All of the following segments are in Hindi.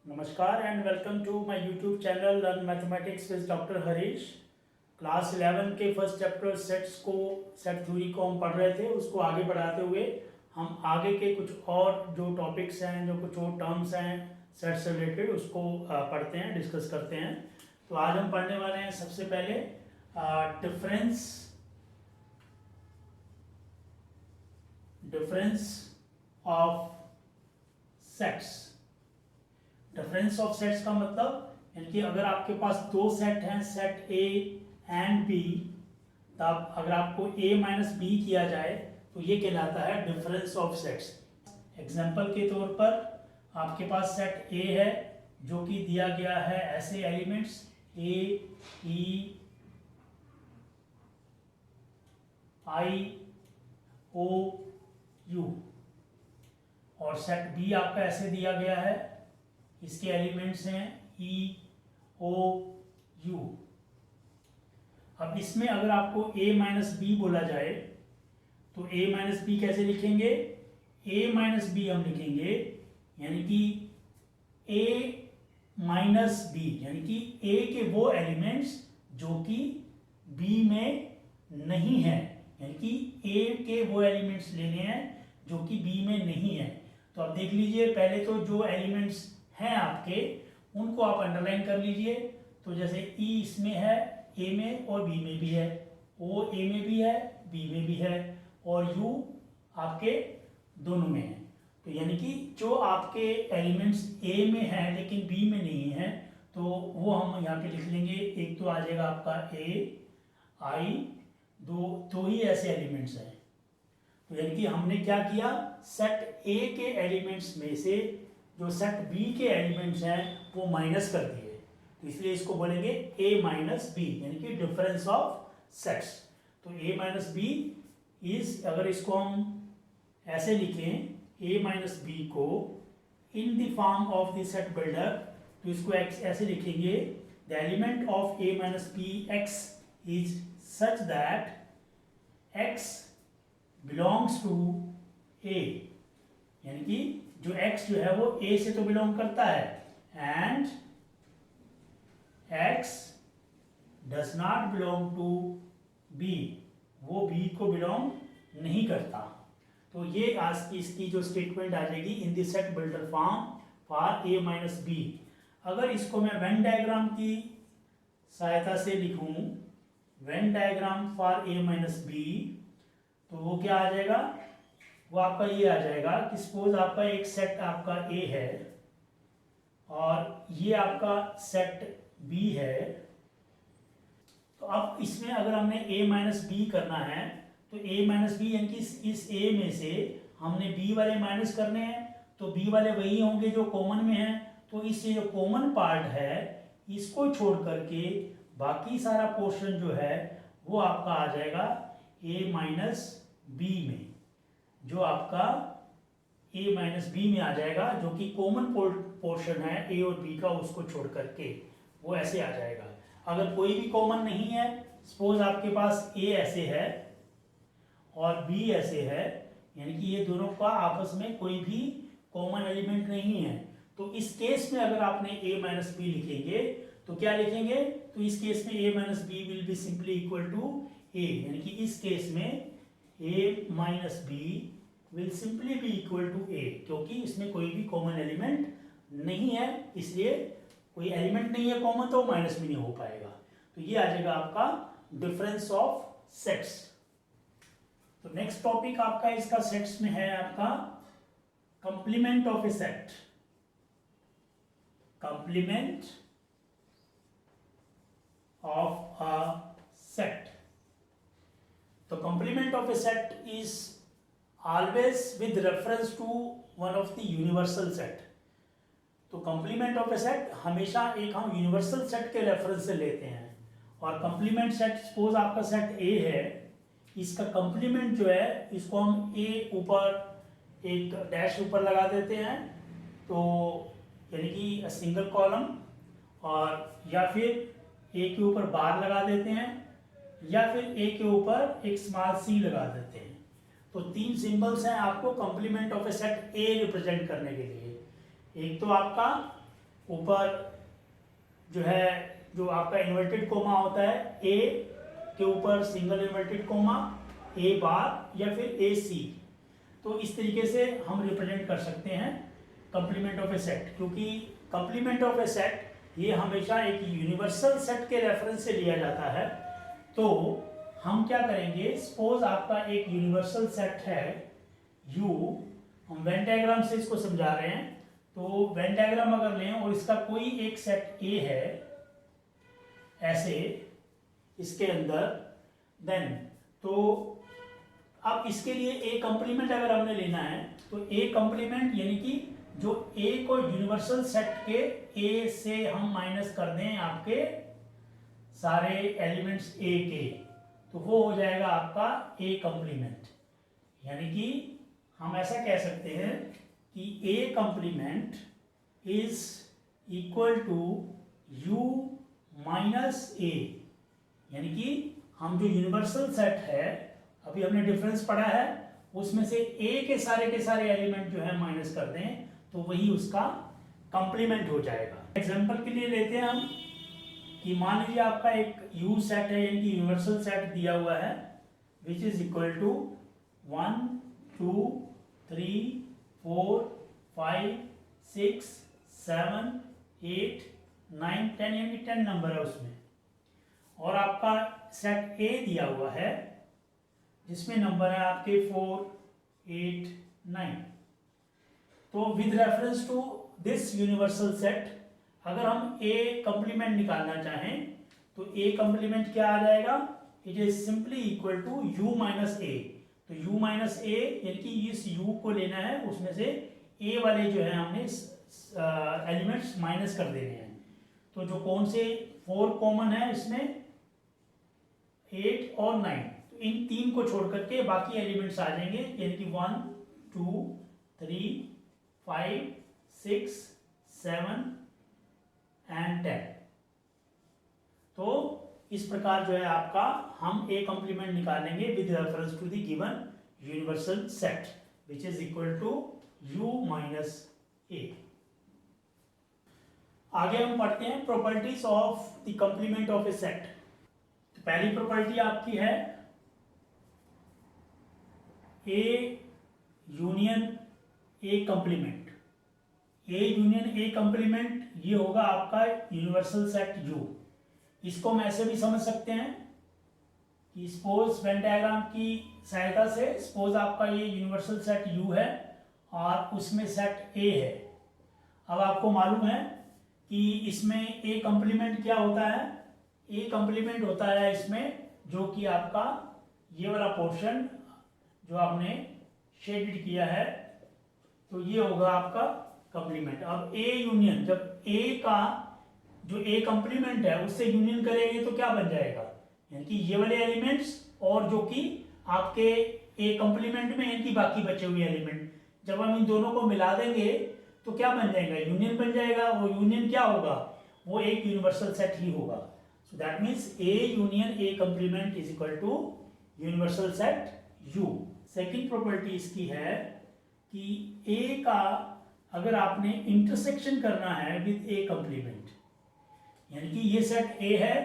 नमस्कार and welcome to my YouTube channel learn mathematics with doctor Harish. Class 11 के फर्स्ट चैप्टर सेट थ्योरी को हम पढ़ रहे थे। उसको आगे बढ़ाते हुए हम आगे के कुछ और जो टॉपिक्स हैं, जो कुछ और टर्म्स हैं सेट से रिलेटेड, उसको पढ़ते हैं, डिस्कस करते हैं। तो आज हम पढ़ने वाले हैं सबसे पहले difference of sets. Difference of sets का मतलब यानी कि अगर आपके पास दो सेट हैं, सेट ए एंड बी, तब अगर आपको ए माइनस बी किया जाए तो ये कहलाता है डिफरेंस ऑफ सेट्स। एग्जाम्पल के तौर पर आपके पास सेट ए है जो कि दिया गया है ऐसे elements a e i o u, और सेट बी आपका ऐसे दिया गया है, इसके एलिमेंट्स हैं ई ओ यू। अब इसमें अगर आपको a माइनस बी बोला जाए तो a माइनस बी कैसे लिखेंगे? a माइनस बी हम लिखेंगे यानी कि a माइनस बी, यानी कि a के वो एलिमेंट्स जो कि b में नहीं है, यानी कि a के वो एलिमेंट्स लेने हैं जो कि b में नहीं है। तो अब देख लीजिए, पहले तो जो एलिमेंट्स हैं आपके उनको आप अंडरलाइन कर लीजिए। तो जैसे E इसमें है, A में और B में भी है, O A में भी है, B में भी है, और U आपके दोनों में है। तो यानी कि जो आपके एलिमेंट्स A में हैं लेकिन B में नहीं है, तो वो हम यहाँ पे लिख लेंगे। एक तो आ जाएगा आपका A I, दो ही ऐसे एलिमेंट्स हैं। तो यानी कि हमने क्या किया, सेट A के एलिमेंट्स में से जो सेट बी के एलिमेंट्स हैं वो माइनस कर दिए, तो इसलिए इसको बोलेंगे a माइनस बी, यानी कि डिफरेंस ऑफ सेट्स। तो a माइनस बी इज, अगर इसको हम ऐसे लिखें a माइनस बी को in the form of the set builder, तो इसको ऐसे लिखेंगे, the element of a minus B x is such that x belongs to a, यानी कि जो x जो है वो a से तो बिलोंग करता है, and x does not belong to b, वो b को बिलोंग नहीं करता। तो ये आज की इसकी जो स्टेटमेंट आ जाएगी in the set builder form for a minus B. अगर इसको मैं वेन डायग्राम की सहायता से लिखूं, Venn diagram for a minus B, तो वो क्या आ जाएगा, वो आपका ये आ जाएगा कि सपोज आपका एक सेट आपका A है और ये आपका सेट B है। तो अब इसमें अगर हमने A माइनस बी करना है तो A माइनस बी यानी कि इस A में से हमने B वाले माइनस करने हैं, तो B वाले वही होंगे जो कॉमन में हैं। तो इससे जो कॉमन पार्ट है इसको छोड़ करके बाकी सारा पोर्शन जो है वो आपका आ जाएगा A माइनस बी में, जो आपका a माइनस बी में आ जाएगा, जो कि कॉमन पोर्शन है a और b का, उसको छोड़ करके वो ऐसे आ जाएगा। अगर कोई भी कॉमन नहीं है, सपोज आपके पास a ऐसे है और b ऐसे है, यानी कि ये दोनों का आपस में कोई भी कॉमन एलिमेंट नहीं है, तो इस केस में अगर आपने a माइनस बी लिखेंगे तो क्या लिखेंगे, तो इस केस में a minus B will be simply equal to a, यानी कि इस केस में a minus B will simply be equal to a, क्योंकि इसमें कोई भी कॉमन एलिमेंट नहीं है, इसलिए कोई एलिमेंट नहीं है कॉमन, तो माइनस भी नहीं हो पाएगा। तो ये आ जाएगा आपका डिफरेंस ऑफ सेट्स। तो नेक्स्ट टॉपिक आपका इसका सेट्स में है आपका complement of a set. Complement of a set. तो complement of a set is always with reference to one of the universal set। तो कंप्लीमेंट ऑफ ए सेट हमेशा एक हम यूनिवर्सल सेट के रेफरेंस से लेते हैं, और कंप्लीमेंट सेट, सपोज आपका सेट A है, इसका कंप्लीमेंट जो है इसको हम A ऊपर एक डैश ऊपर लगा देते हैं, तो यानी कि सिंगल कॉलम, और या फिर A के ऊपर बार लगा देते हैं, या फिर A के ऊपर एक स्मॉल c लगा देते हैं। तो तीन सिंबल्स हैं आपको complement of a set A represent करने के लिए। एक तो आपका ऊपर जो है जो आपका इन्वर्टेड कोमा होता है, ए के ऊपर सिंगल इन्वर्टेड कोमा, ए बार या फिर ए सी। तो इस तरीके से हम रिप्रेजेंट कर सकते हैं कंप्लीमेंट ऑफ ए सेट, क्योंकि कंप्लीमेंट ऑफ ए सेट ये हमेशा एक यूनिवर्सल सेट के रेफरेंस से लिया जाता है। तो हम क्या करेंगे, सपोज आपका एक यूनिवर्सल सेट है U, हम वेन डायग्राम से इसको समझा रहे हैं। तो वेन डायग्राम अगर लें और इसका कोई एक सेट A है ऐसे इसके अंदर, देन तो अब इसके लिए A कंप्लीमेंट अगर हमने लेना है तो A कंप्लीमेंट यानी कि जो A को यूनिवर्सल सेट के A से हम माइनस कर दें आपके सारे एलिमेंट्स A के, तो वो हो जाएगा आपका A कंप्लीमेंट। यानी कि हम ऐसा कह सकते हैं कि A complement is equal to U minus A। यानी कि हम जो यूनिवर्सल सेट है, अभी हमने डिफरेंस पढ़ा है, उसमें से A के सारे एलिमेंट जो है माइनस कर दें तो वही उसका कंप्लीमेंट हो जाएगा। एग्जांपल के लिए लेते हैं हम कि मान लीजिए आपका एक U सेट है, यानी कि यूनिवर्सल सेट दिया हुआ है, विच इज इक्वल टू 1 2 3 4 5 6 7 8 9 10, यानी 10 नंबर है उसमें, और आपका सेट A दिया हुआ है जिसमें नंबर है आपके 4 8 9। तो with reference to this universal set अगर हम A कंप्लीमेंट निकालना चाहें तो A कंप्लीमेंट क्या आ जाएगा, it is simply equal to U minus A। तो U माइनस A यानी कि इस U को लेना है, उसमें से A वाले जो है हमने एलिमेंट्स माइनस कर देने हैं। तो जो कौन से 4 कॉमन है इसमें, 8 और 9, तो इन 3 को छोड़ करके बाकी एलिमेंट्स आ जाएंगे, यानी कि 1 2 3 5 6 7 एंड 10। तो इस प्रकार जो है आपका हम A कंप्लीमेंट निकालेंगे with reference to the given universal set which is equal to U minus A। आगे हम पढ़ते हैं properties of the complement of a set. तो पहली प्रॉपर्टी आपकी है A union A complement. A union A complement ये होगा आपका यूनिवर्सल सेट U। इसको हम ऐसे भी समझ सकते हैं कि सपोज वेन डायग्राम की सहायता से, सपोज आपका ये यूनिवर्सल सेट U है और उसमें सेट A है। अब आपको मालूम है कि इसमें A कंप्लीमेंट क्या होता है, A कंप्लीमेंट होता है इसमें जो कि आपका ये वाला पोर्शन जो आपने शेडेड किया है, तो ये होगा आपका कंप्लीमेंट। अब A यूनियन, जब A का जो A कंप्लीमेंट है उससे यूनियन करेंगे तो क्या बन जाएगा, यानी कि ये वाले एलिमेंट्स और जो कि आपके A कंप्लीमेंट में यानी कि बाकी बचे हुए एलिमेंट, जब हम इन दोनों को मिला देंगे तो क्या बन जाएगा, यूनियन बन जाएगा। वो यूनियन क्या होगा, वो एक यूनिवर्सल सेट ही होगा। So that means A union A complement is equal to universal set U। Second property इसकी है कि A का अगर आपने इंटरसेक्शन करना है विद A कंप्लीमेंट, यानी कि ये सेट A है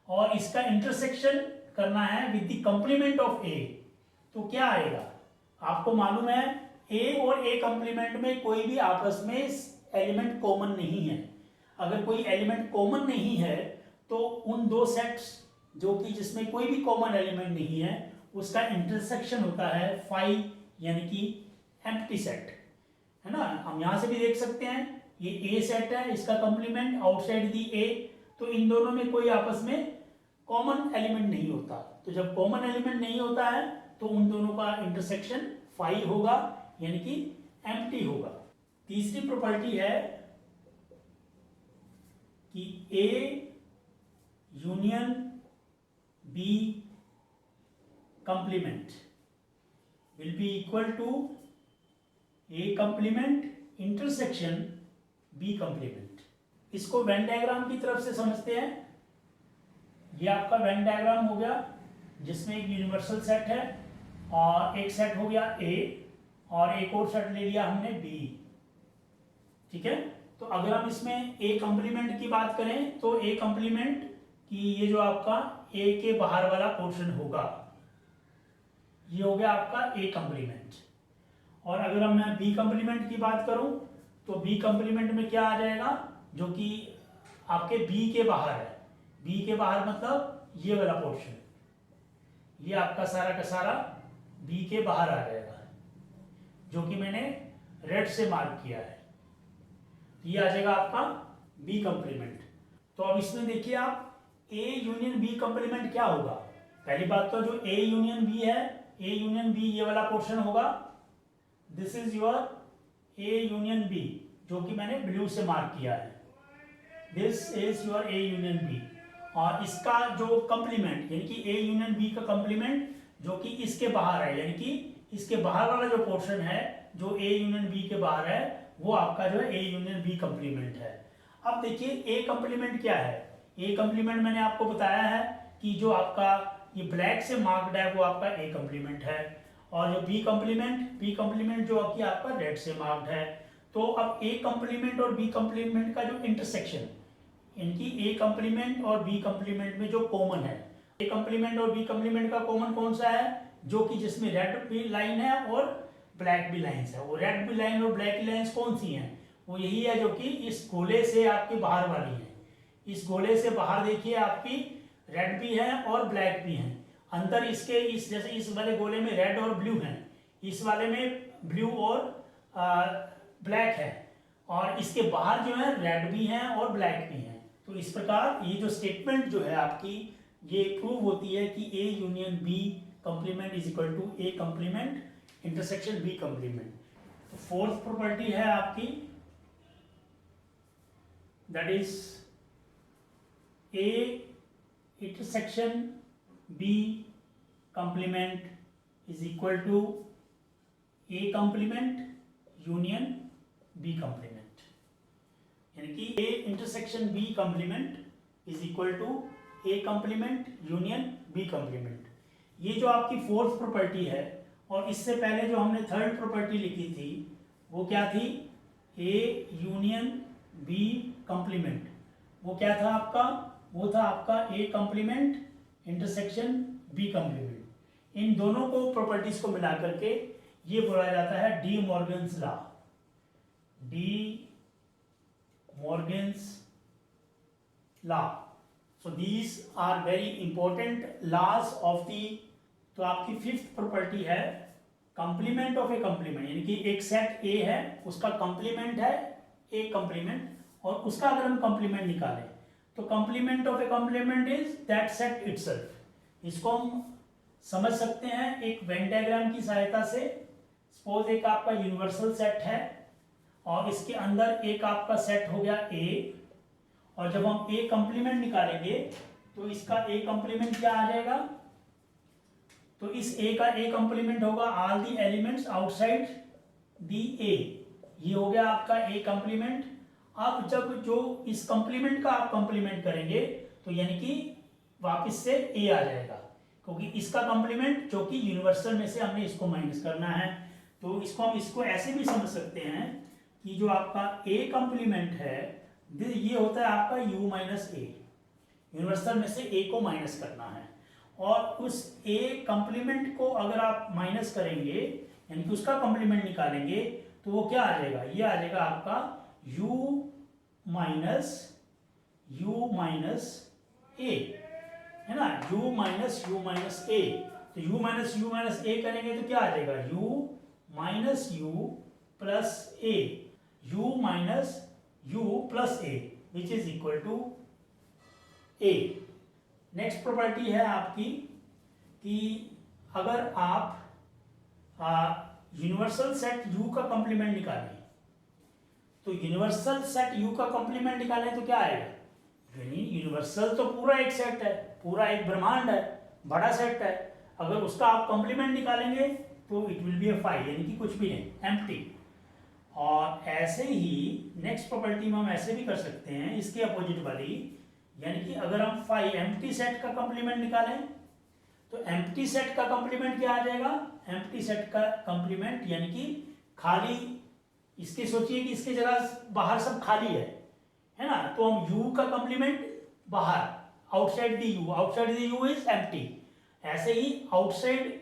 और इसका इंटरसेक्शन करना है with the complement of A, तो क्या आएगा। आपको मालूम है A और A कंप्लीमेंट में कोई भी आपस में एलिमेंट कॉमन नहीं है। अगर कोई एलिमेंट कॉमन नहीं है तो उन दो सेट्स जो कि जिसमें कोई भी कॉमन एलिमेंट नहीं है उसका इंटरसेक्शन होता है फाई, यानी कि एम्प्टी सेट, है ना। हम यहाँ से भी देख सकते हैं ये A सेट है, इसका कंप्लीमेंट आउटसाइड दी A, तो इन दोनों में कोई आपस में कॉमन एलिमेंट नहीं होता। तो जब कॉमन एलिमेंट नहीं होता है तो उन दोनों का इंटरसेक्शन फाई होगा, यानी कि एम्प्टी होगा। तीसरी प्रॉपर्टी है कि A union B complement will be equal to A complement intersection B complement. इसको वेन डायग्राम की तरफ से समझते हैं। ये आपका वेन डायग्राम हो गया जिसमें एक यूनिवर्सल सेट है और एक सेट हो गया A और एक और सेट ले लिया हमने B, ठीक है। तो अगर हम इसमें ए कंप्लीमेंट की बात करें तो ए कंप्लीमेंट की ये जो आपका ए के बाहर वाला पोर्शन होगा, ये हो गया आपका ए कंप्लीमेंट। और अगर हम मैं बी कंप्लीमेंट की बात करूं तो बी कंप्लीमेंट में क्या आ जाएगा, जो कि आपके बी के बाहर है। बी के बाहर मतलब ये वाला पोर्शन, ये आपका सारा का सारा बी के बाहर आ जाएगा, जो कि मैंने रेड से मार्क किया है। ये आ जाएगा आपका बी कंप्लीमेंट। तो अब इसमें देखिए आप ए यूनियन बी कंप्लीमेंट क्या होगा। पहली बात तो जो ए यूनियन बी है, ए यूनियन बी ये वाला पोर्शन होगा, this is your A union B, जो कि मैंने ब्लू से मार्क किया है। This is your A union B. और इसका जो कंप्लीमेंट यानी कि ए यूनियन बी का कंप्लीमेंट जो कि इसके बाहर है, यानी कि इसके बाहर वाला जो पोर्शन है जो ए यूनियन बी के बाहर है, वो आपका जो है ए यूनियन बी कंप्लीमेंट है। अब देखिए ए कंप्लीमेंट क्या है। ए कंप्लीमेंट मैंने आपको बताया है कि जो आपका ये ब्लैक से मार्क्ड है वो आपका ए कंप्लीमेंट है, और जो बी कंप्लीमेंट जो कि आपका रेड से मार्क्ड है। तो अब ए कंप्लीमेंट और बी कंप्लीमेंट का जो इंटरसेक्शन, इनकी ए कंप्लीमेंट और बी कंप्लीमेंट में जो कॉमन है, ए कंप्लीमेंट और बी कंप्लीमेंट का कॉमन कौन सा है, जो कि जिसमें रेड भी लाइन है और ब्लैक भी लाइंस है। वो रेड भी लाइन और ब्लैक लाइंस कौन सी हैं, वो यही है जो कि इस गोले से आपके बाहर वाली है। इस गोले से बाहर देखिए आपकी रेड भी है और ब्लैक भी है। अंदर इसके इस जैसे इस वाले गोले में रेड और ब्लू है, इस वाले में ब्लू और ब्लैक है, और इसके बाहर जो है रेड भी है और ब्लैक भी है। तो इस प्रकार ये जो स्टेटमेंट जो है आपकी, ये प्रूव होती है कि A union B complement is equal to A complement intersection B complement. तो फोर्थ प्रॉपर्टी है आपकी, that is A intersection B complement is equal to A complement union B complement, यानी कि A intersection B complement is equal to A complement union B complement. ये जो आपकी फोर्थ प्रॉपर्टी है, और इससे पहले जो हमने थर्ड प्रॉपर्टी लिखी थी वो क्या थी, ए यूनियन बी कंप्लीमेंट। वो क्या था आपका, वो था आपका ए कंप्लीमेंट इंटरसेक्शन बी कंप्लीमेंट। इन दोनों को प्रॉपर्टीज को मिला करके ये बोला जाता है De Morgan's law. De Morgan's law. So these are very important laws of the. तो आपकी फिफ्थ प्रॉपर्टी है कंप्लीमेंट ऑफ ए कंप्लीमेंट, यानी कि एक सेट ए है उसका कंप्लीमेंट है ए कंप्लीमेंट, और उसका अगर हम कंप्लीमेंट निकालें तो complement of A complement is that set itself. इसको हम समझ सकते हैं एक वेन डायग्राम की सहायता से। सपोज एक आपका यूनिवर्सल सेट है और इसके अंदर एक आपका सेट हो गया ए, और जब हम ए कंप्लीमेंट निकालेंगे तो इसका ए कंप्लीमेंट क्या आ जाएगा, तो इस ए का ए कंप्लीमेंट होगा all the elements outside the A. ये हो गया आपका ए कंप्लीमेंट। अब जब जो इस कंप्लीमेंट का आप कंप्लीमेंट करेंगे तो यानी कि वापस से ए आ जाएगा, क्योंकि इसका कंप्लीमेंट जो कि यूनिवर्सल में से हमने इसको माइनस करना है। तो इसको हम इसको ऐसे भी समझ सकते हैं कि जो आपका ए कंप्लीमेंट है ये होता है आपका u माइनस ए। यूनिवर्सल में से ए को माइनस करना है, और उस ए कंप्लीमेंट को अगर आप माइनस करेंगे यानी कि उसका कंप्लीमेंट निकालेंगे तो वो क्या आ जाएगा, ये आ जाएगा आपका u माइनस ए, है ना, u माइनस ए। तो u माइनस ए करेंगे तो क्या आ जाएगा, u minus u plus A, u minus u plus A which is equal to A. Next property है आपकी कि अगर आप यूनिवर्सल सेट u का कंप्लीमेंट निकालें, तो यूनिवर्सल सेट u का कंप्लीमेंट निकालें तो क्या आएगा, यानी यूनिवर्सल तो पूरा एक सेट है, पूरा एक ब्रह्मांड है, बड़ा सेट है। अगर उसका आप कंप्लीमेंट निकालेंगे तो it will be a phi, यानी कि कुछ भी नहीं, एम्प्टी। और ऐसे ही नेक्स्ट प्रॉपर्टी में हम ऐसे भी कर सकते हैं इसके अपोजिट वाली, यानी कि अगर हम फाई एम्प्टी सेट का कंप्लीमेंट निकालें तो एम्प्टी सेट का कंप्लीमेंट क्या आ जाएगा, एम्प्टी सेट का कंप्लीमेंट यानी कि खाली इसके सोचिए कि इसके जगह बाहर सब खाली है ना, तो हम u का कंप्लीमेंट बाहर, outside the u, outside the u is empty. ऐसे ही आउटसाइड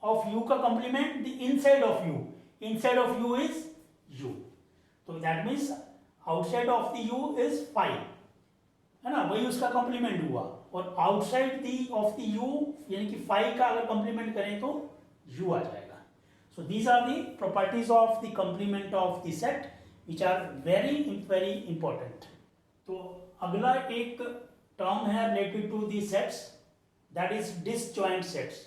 ऑफ u का complement the inside of u, inside of u is u, तो that means outside of the u is 5, है ना, वही उसका कंप्लीमेंट हुआ। और outside the of the u यानी कि 5 का अगर कंप्लीमेंट करें तो u आ जाएगा। So these are the properties of the complement of the set which are very very important. तो अगला एक टर्म है related to the sets, that is disjoint sets.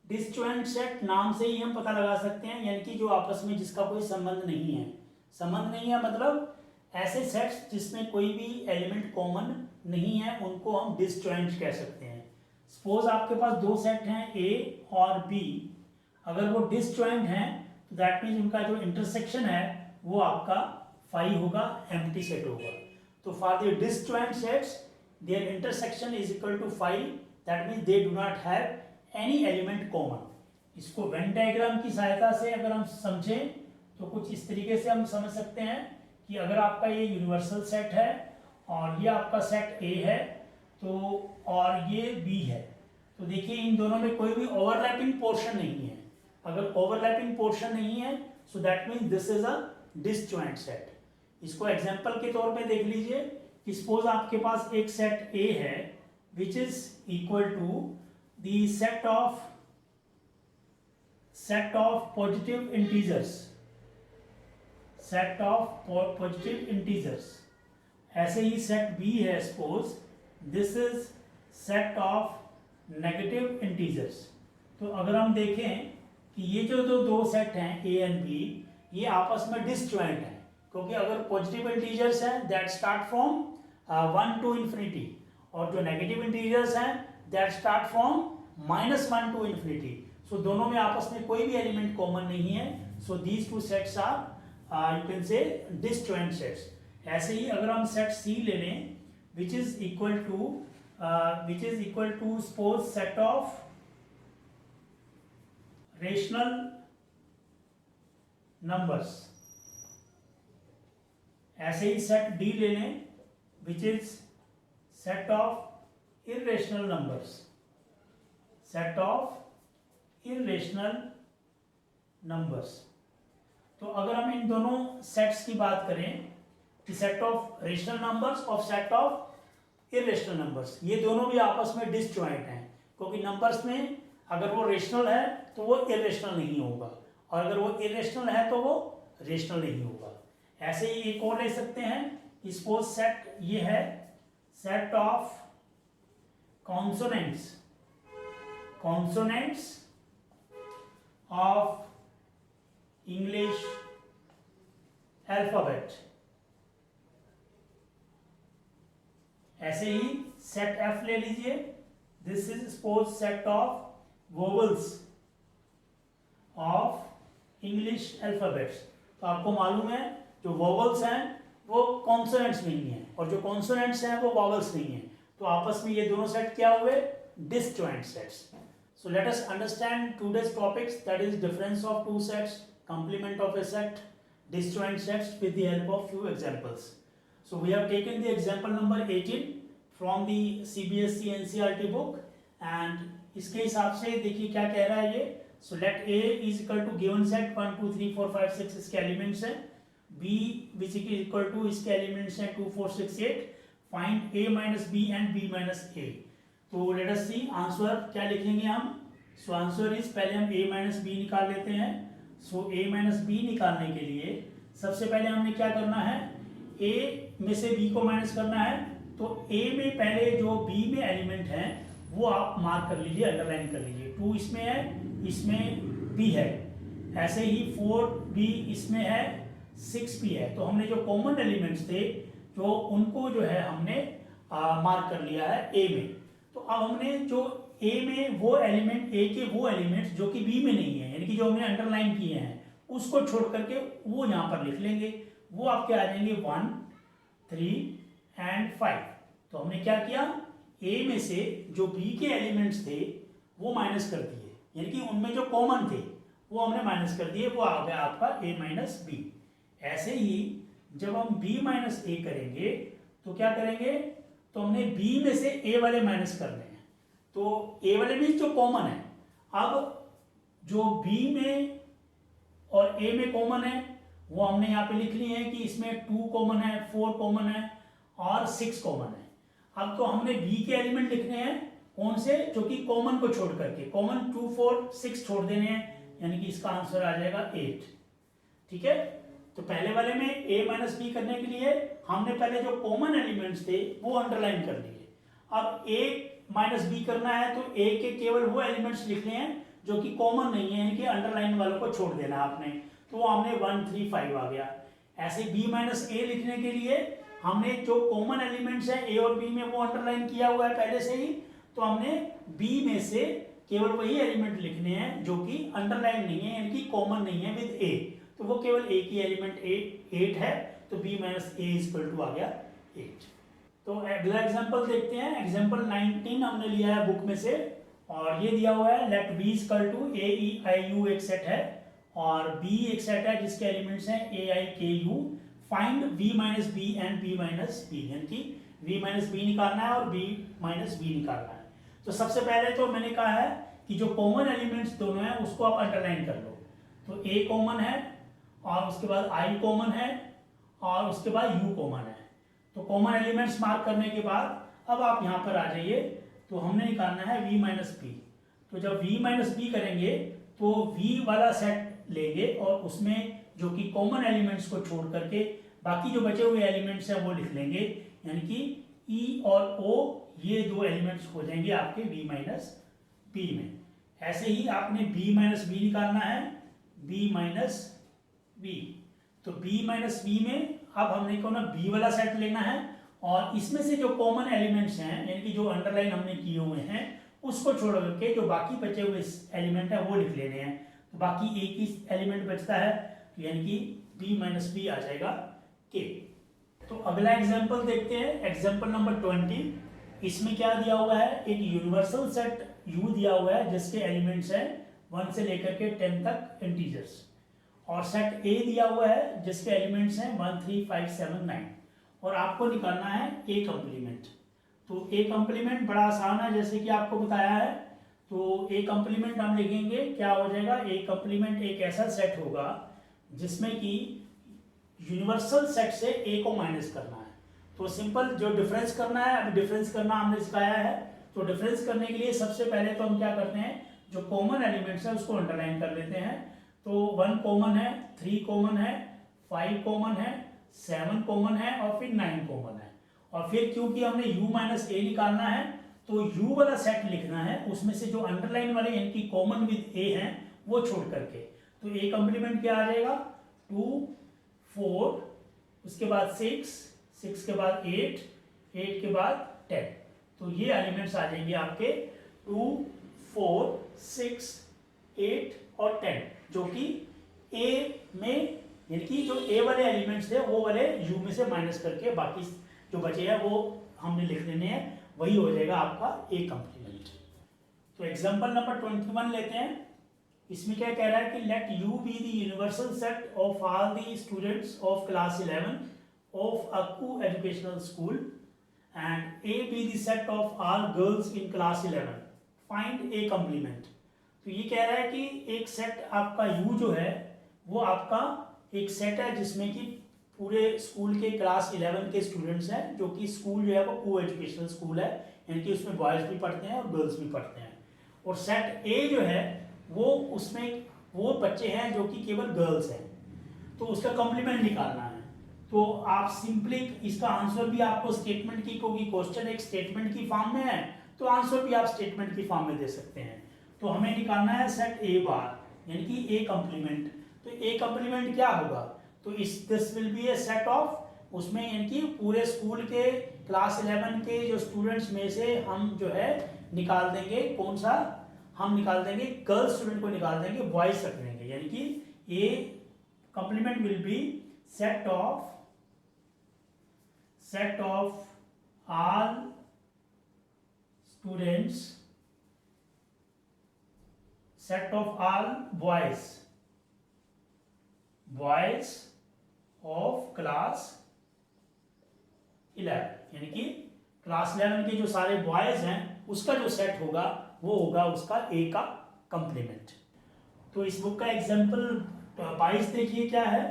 Disjoint set नाम से ही हम पता लगा सकते हैं, यानी कि जो आपस में जिसका कोई संबंध नहीं है। संबंध नहीं है मतलब ऐसे सेट्स जिसमें कोई भी एलिमेंट कॉमन नहीं है, उनको हम डिसजॉइंट कह सकते हैं। सपोज आपके पास दो सेट हैं A और B, अगर वो डिसजॉइंट हैं तो दैट मीन्स उनका जो इंटरसेक्शन है वो आपका 5 होगा, एम्प्टी सेट होगा। तो for the disjoint sets their intersection is equal to 5, that means they do not have any element common. इसको वेन डायग्राम की सहायता से अगर हम समझें तो कुछ इस तरीके से हम समझ सकते हैं कि अगर आपका ये यूनिवर्सल सेट है और ये आपका सेट A है तो और ये B है, तो देखिए इन दोनों में कोई भी ओवरलैपिंग पोर्शन नहीं है। अगर ओवरलैपिंग पोर्शन नहीं है सो that means this is a disjoint set. इसको एग्जांपल के तौर पे देख लीजिए कि सपोज आपके पास एक सेट A है which is equal to the set of positive integers, set of positive integers. ऐसे ही सेट B है, suppose this is set of negative integers. तो अगर हम देखें कि ये जो दो सेट हैं A एंड B, ये आपस में डिसजॉइंट हैं, क्योंकि अगर पॉजिटिव इंटीजर्स हैं that start from 1 to infinity, और जो नेगेटिव इंटीजर्स हैं that start from -1 to infinity. So दोनों में आपस में कोई भी एलिमेंट कॉमन नहीं है। So these two sets are you can say disjoint sets. ऐसे ही अगर हम सेट C ले लें which is equal to suppose set of rational numbers। ऐसे ही सेट D ले लें which is set of irrational numbers, set of irrational numbers। तो अगर हम इन दोनों सेट्स की बात करें कि सेट ऑफ रेशनल नंबर्स और सेट ऑफ इरेशनल नंबर्स, ये दोनों भी आपस में डिसजॉइंट हैं, क्योंकि नंबर्स में अगर वो रेशनल है तो वो इरेशनल नहीं होगा, और अगर वो इरेशनल है तो वो रेशनल नहीं होगा। ऐसे ही एक और ले सकते हैं, सपोज सेट ये है set of consonants, consonants of English alphabet. ऐसे ही सेट F ले लीजिए, this is suppose set of vowels of English alphabets. तो आपको मालूम है जो वोवेल्स हैं वो कॉन्सोनेंट्स नहीं है, और जो कॉन्सोनेंट्स हैं वो वोवेल्स नहीं है, तो आपस में ये दोनों सेट क्या हुए, disjoint sets. So let us understand today's topics, that is difference of two sets, complement of a set, disjoint sets with the help of few examples. So we have taken the example number 18 from the CBSE NCERT book, and इसके हिसाब से देखिए क्या कह रहा है ये। So let A is equal to given set 1 2 3 4 5 6 इसके एलिमेंट्स हैं, B which is equal to इसके एलिमेंट्स हैं 2 4 6 8, find A minus B and B minus A। तो let us see आंसर क्या लिखेंगे हम। So आंसर इज, पहले हम A minus B निकाल लेते हैं। सो A माइनस बी निकालने के लिए सबसे पहले हमने क्या करना है, A में से B को माइनस करना है। तो A में पहले जो B में एलिमेंट है वो आप मार्क कर लीजिए, अंडरलाइन कर लीजिए। 2 इसमें है, इसमें B है, ऐसे ही 4B इसमें है, 6B है। तो हमने जो कॉमन एलिमेंट्स थे जो उनको जो है हमने मार्क कर लिया है A में। तो अब हमने जो A में वो एलिमेंट, A के वो एलिमेंट्स जो कि B में नहीं है, यानी कि जो हमने अंडरलाइन किए हैं उसको छोड़ करके वो यहाँ पर लिख लेंगे। वो आपके आ जाएंगे 1 3 एंड 5। तो हमने क्या किया, A में से जो B के एलिमेंट्स थे वो माइनस कर दिए, यानी कि उनमें जो कॉमन थे वो हमने माइनस कर दिए, वो आ गया आपका A माइनस बी। ऐसे ही जब हम b माइनस ए करेंगे तो क्या करेंगे, तो हमने b में से a वाले माइनस करने हैं, तो a वाले भी जो कॉमन है, अब जो b में और a में कॉमन है वो हमने यहाँ पे लिख लिए हैं कि इसमें 2 कॉमन है, 4 कॉमन है और 6 कॉमन है। अब तो हमने b के एलिमेंट लिखने हैं कौन से, जो कि कॉमन को छोड़ करके, कॉमन 2 4 6 छोड़ देने हैं, यानी कि इसका आंसर आ जाएगा 8। ठीक है, तो पहले वाले में a माइनस बी करने के लिए हमने पहले जो कॉमन एलिमेंट्स थे वो अंडरलाइन कर लिए। अब a माइनस बी करना है तो a के केवल वो एलिमेंट्स लिखने हैं जो कि कॉमन नहीं है, यानी कि अंडरलाइन वालों को छोड़ देना आपने, तो वो हमने 1 3 5 आ गया। ऐसे b माइनस ए लिखने के लिए हमने जो कॉमन एलिमेंट्स है a और b में वो अंडरलाइन किया हुआ है पहले से ही, तो हमने b में से केवल वही एलिमेंट लिखने हैं जो कि अंडरलाइन नहीं है, यानी कि कॉमन नहीं है विद a, तो वो केवल a की एलिमेंट 8 है, तो b minus a equal to आ गया 8। तो अगला एग्जांपल देखते हैं, एग्जांपल 19 हमने लिया है बुक में से, और ये दिया हुआ है let b equal to a e i u एक सेट है और b एक सेट है जिसके एलिमेंट्स हैं a i k u, find v minus b and b minus b, यानी कि v माइनस b निकालना है और b माइनस b निकालना है। तो सबसे पहले तो मैंने कहा है कि जो कॉमन एलिमेंट्स दोनों हैं उसको आप अंडरलाइन कर लो, तो a कॉमन है और उसके बाद i कॉमन है और उसके बाद u कॉमन है। तो कॉमन एलिमेंट्स मार्क करने के बाद अब आप यहाँ पर आ जाइए, तो हमने निकालना है v माइनस बी। तो जब v माइनस बी करेंगे तो v वाला सेट लेंगे और उसमें जो कि कॉमन एलिमेंट्स को छोड़ करके बाकी जो बचे हुए एलिमेंट्स हैं वो लिख लेंगे, यानी कि e और o ये दो एलिमेंट्स हो जाएंगे आपके v माइनस बी में। ऐसे ही आपने b माइनस बी निकालना है, b माइनस बी, तो b माइनस बी में अब हमने को ना b वाला सेट लेना है और इसमें से जो कॉमन एलिमेंट्स हैं यानी कि जो अंडरलाइन हमने किए हुए हैं उसको छोड़ करके जो बाकी बचे हुए एलिमेंट है वो लिख लेने हैं। तो बाकी एक ही एलिमेंट बचता है, तो यानी कि b माइनस बी आ जाएगा k। तो अगला एग्जांपल देखते हैं, एग्जांपल नंबर 20। इसमें क्या दिया हुआ है, एक यूनिवर्सल सेट u दिया हुआ है जिसके एलिमेंट्स हैं 1 से लेकर के 10 तक इंटीजर्स, और सेट a दिया हुआ है जिसके एलिमेंट्स हैं 1 3 5 7 9, और आपको निकालना है a कंप्लीमेंट। तो a कंप्लीमेंट बड़ा आसान है, जैसे कि आपको बताया है, तो a कंप्लीमेंट हम लिखेंगे क्या हो जाएगा, a कंप्लीमेंट एक ऐसा सेट होगा जिसमें कि यूनिवर्सल सेट से a को माइनस करना है। तो सिंपल जो डिफरेंस करना है, अभी डिफरेंस करना हमने सिखाया है, तो डिफरेंस करने के लिए सबसे पहले तो हम क्या करते हैं, जो कॉमन एलिमेंट्स है उसको अंडरलाइन कर लेते हैं। तो 1 कॉमन है, 3 कॉमन है, 5 कॉमन है, 7 कॉमन है और फिर 9 कॉमन है। और फिर क्योंकि हमने u माइनस ए निकालना है तो u वाला सेट लिखना है, उसमें से जो अंडरलाइन वाले यानी कि कॉमन विद a हैं वो छोड़ करके। तो a कंप्लीमेंट क्या आ जाएगा, 2 4, उसके बाद 6, 6 के बाद 8, 8 के बाद 10। तो ये एलिमेंट्स आ जाएंगे आपके 2 4 6 8 और 10, जो कि a में यानी कि जो a वाले एलिमेंट्स थे वो वाले u में से माइनस करके बाकी जो बचे हैं वो हमने लिख लेने हैं, वही हो जाएगा आपका a कंप्लीमेंट। तो एग्जांपल नंबर 21 लेते हैं। इसमें क्या कह रहा है कि let u be the universal set of all the students of class 11 of a co-educational school and a be the set of all girls in class 11, find a complement. तो ये कह रहा है कि एक सेट आपका u जो है वो आपका एक सेट है जिसमें कि पूरे स्कूल के क्लास 11 के स्टूडेंट्स हैं, जो कि स्कूल जो है वो को एजुकेशनल स्कूल है, यानी कि उसमें बॉयज़ भी पढ़ते हैं और गर्ल्स भी पढ़ते हैं। और सेट ए जो है वो उसमें वो बच्चे हैं जो कि केवल गर्ल्स हैं, तो उसका कॉम्प्लीमेंट निकालना है। तो आप सिंपली इसका आंसर भी आपको स्टेटमेंट की, क्योंकि क्वेश्चन एक स्टेटमेंट की फॉर्म में है तो आंसर भी आप स्टेटमेंट की फॉर्म में दे सकते हैं। तो हमें निकालना है सेट ए बार यानी कि ए कंप्लीमेंट। तो ए कंप्लीमेंट क्या होगा, तो this will be A set of, उसमें यानी कि पूरे स्कूल के क्लास 11 के जो स्टूडेंट्स में से हम जो है निकाल देंगे, कौन सा हम निकाल देंगे, गर्ल स्टूडेंट को निकाल देंगे, बॉयज रख देंगे, यानी कि A complement will be set of all students, set of all boys of class 11, यानी कि क्लास 11 के जो सारे बॉयज हैं उसका जो सेट होगा वो होगा उसका ए का कंप्लीमेंट। तो इस बुक का एग्जाम्पल 22 देखिए क्या है।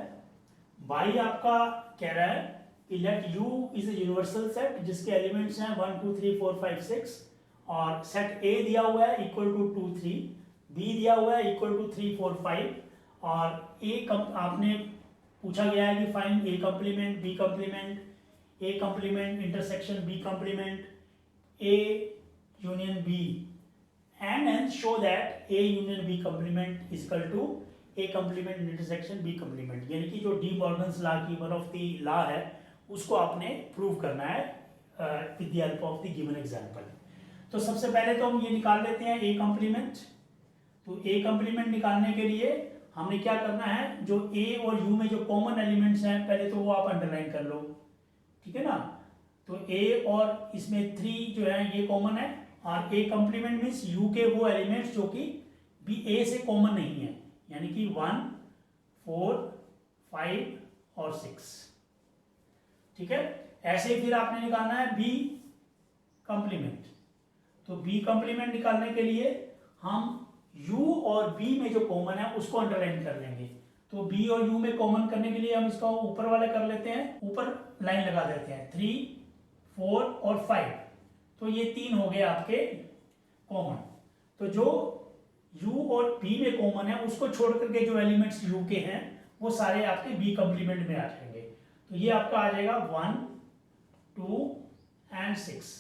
बाई आपका कह रहा है कि let you is a universal set जिसके एलिमेंट्स हैं 1 2 3 4 5 6 और सेट ए दिया हुआ है इक्वल टू 2 3, बी दिया हुआ है इक्वल टू 3 4 5 और ए आपने पूछा गया है कि find A complement B complement, A complement intersection B complement, A union B and show that A union B complement is equal to A complement intersection B complement, यानी कि जो डी मॉर्गन्स लॉ की वन ऑफ द लॉ है उसको आपने प्रूव करना है with the help of the given example. तो सबसे पहले तो हम ये निकाल लेते हैं A कंप्लीमेंट। तो A कंप्लीमेंट निकालने के लिए हमने क्या करना है, जो A और U में जो कॉमन एलिमेंट्स हैं पहले तो वो आप अंडरलाइन कर लो, ठीक है ना। तो A और इसमें 3 जो है ये कॉमन है और ए कंप्लीमेंट मीन्स यू के वो एलिमेंट्स जो कि बी ए से कॉमन नहीं है, यानी कि 1 4 5 और 6, ठीक है। ऐसे ही फिर आपने निकालना है बी कंप्लीमेंट। तो बी कंप्लीमेंट निकालने के लिए हम यू और बी में जो कॉमन है उसको अंडरलाइन कर लेंगे। तो बी और यू में कॉमन करने के लिए हम इसका ऊपर वाले कर लेते हैं, ऊपर लाइन लगा देते हैं 3 4 और 5। तो ये 3 हो गए आपके कॉमन। तो जो u और b में कॉमन है उसको छोड़ करके जो एलिमेंट्स u के हैं वो सारे आपके b कंप्लीमेंट में आ जाएंगे। तो ये आपका आ जाएगा 1 2 and 6,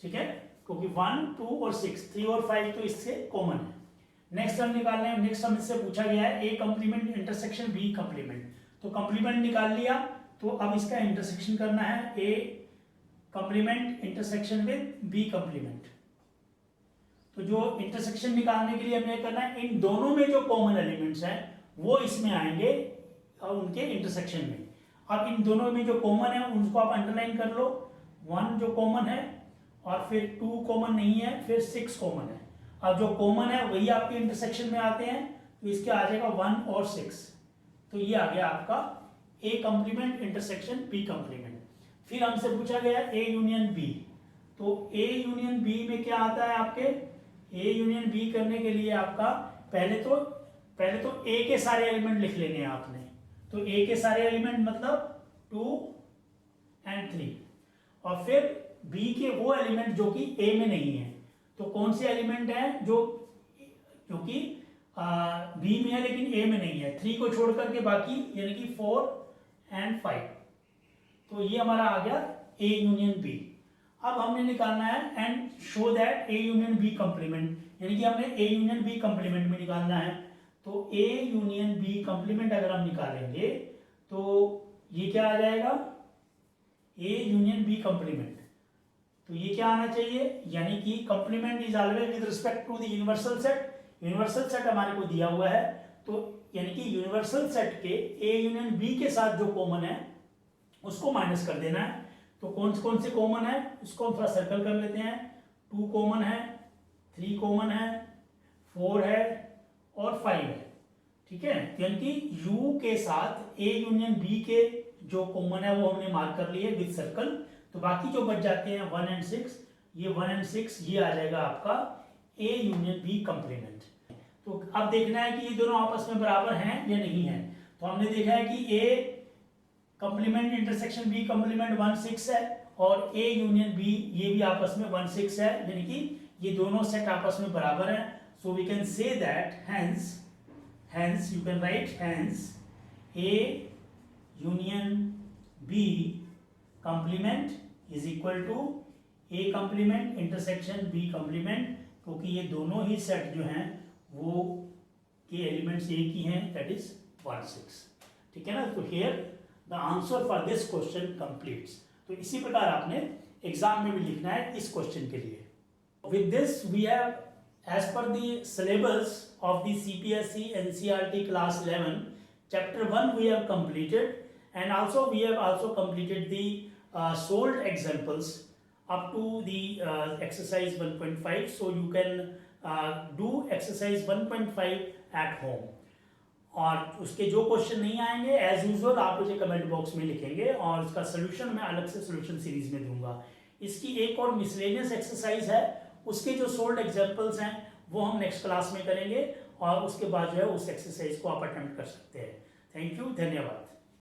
ठीक है, क्योंकि 1 2 और 6 3 और 5 तो इससे कॉमन है। नेक्स्ट हम निकालने हैं, नेक्स्ट हम इससे पूछा गया है a complement intersection b complement. तो कंप्लीमेंट निकाल लिया, तो अब इसका इंटरसेक्शन करना है a complement intersection with B complement. तो जो इंटरसेक्शन निकालने के लिए हमें करना है, इन दोनों में जो कॉमन एलिमेंट्स हैं वो इसमें आएंगे और उनके इंटरसेक्शन में। अब इन दोनों में जो कॉमन है उनको आप अंडरलाइन कर लो, 1 जो कॉमन है और फिर 2 कॉमन नहीं है, फिर 6 कॉमन है। अब जो कॉमन है वही आपके इंटरसेक्शन में आते हैं, तो इसके आ जाएगा 1 और 6। तो ये आ गया आपका ए कंप्लीमेंट इंटरसेक्शन बी कंप्लीमेंट। फिर हमसे पूछा गया ए यूनियन बी। तो ए यूनियन बी में क्या आता है आपके, ए यूनियन बी करने के लिए आपका पहले तो ए के सारे एलिमेंट लिख लेने हैं आपने। तो ए के सारे एलिमेंट मतलब 2 and 3 और फिर बी के वो एलिमेंट जो कि ए में नहीं है। तो कौन से एलिमेंट है जो कि बी में है लेकिन ए में नहीं है, 3 को छोड़ करके बाकी, यानी कि 4 and 5। तो ये हमारा आ गया ए यूनियन बी। अब हमने निकालना है and show that A union B complement, यानी कि हमने ए यूनियन बी कंप्लीमेंट में निकालना है। तो ए यूनियन बी कंप्लीमेंट अगर हम निकालेंगे तो ये क्या आ जाएगा, ए यूनियन बी कंप्लीमेंट। तो ये क्या आना चाहिए, यानी कि complement is always with respect to the universal set. Universal set हमारे को दिया हुआ है, तो यानी कि यूनिवर्सल सेट के ए यूनियन बी के साथ जो कॉमन है उसको माइनस कर देना है। तो कौन से कॉमन है उसको हम थोड़ा सर्कल कर लेते हैं। 2 कॉमन है, 3 कॉमन है, 4 है और 5 है, ठीक है। यानी कि u के साथ ए यूनियन बी के जो कॉमन है वो हमने मार्क कर लिए विद सर्कल। तो बाकी जो बच जाते हैं 1 and 6, ये 1 and 6 ये आ जाएगा आपका ए यूनियन बी कंप्लीमेंट। तो अब देखना है कि ये दोनों आपस में बराबर हैं या नहीं है। तो हमने देखा है कि A complement intersection B complement 1 6 है और ए यूनियन बी ये भी आपस में 1 6 है, यानी कि ये दोनों सेट आपस में बराबर हैं। So we can say that hence you can write hence A union B complement is equal to A complement intersection B complement, क्योंकि ये दोनों ही सेट जो हैं वो के एलिमेंट्स एक ही हैं, दैट इज 1 6, ठीक है ना। तो here the answer for this question completes. तो इसी प्रकार आपने एग्जाम में भी लिखना है इस क्वेश्चन के लिए। With this we have as per the syllabus of the CPSE NCERT class 11 chapter 1 we have completed, and also we have also completed the solved examples up to the exercise 1.5. so you can do exercise 1.5 at home. और उसके जो क्वेश्चन नहीं आएंगे एज यूजुअल आप मुझे कमेंट बॉक्स में लिखेंगे और उसका सोल्यूशन मैं अलग से सोल्यूशन सीरीज में दूंगा। इसकी एक और मिसलेनियस एक्सरसाइज है, उसके जो सोल्ड एग्जांपल्स हैं वो हम नेक्स्ट क्लास में करेंगे और उसके बाद जो है उस एक्सरसाइज को आप अटेम्प्ट कर सकते हैं। थैंक यू, धन्यवाद।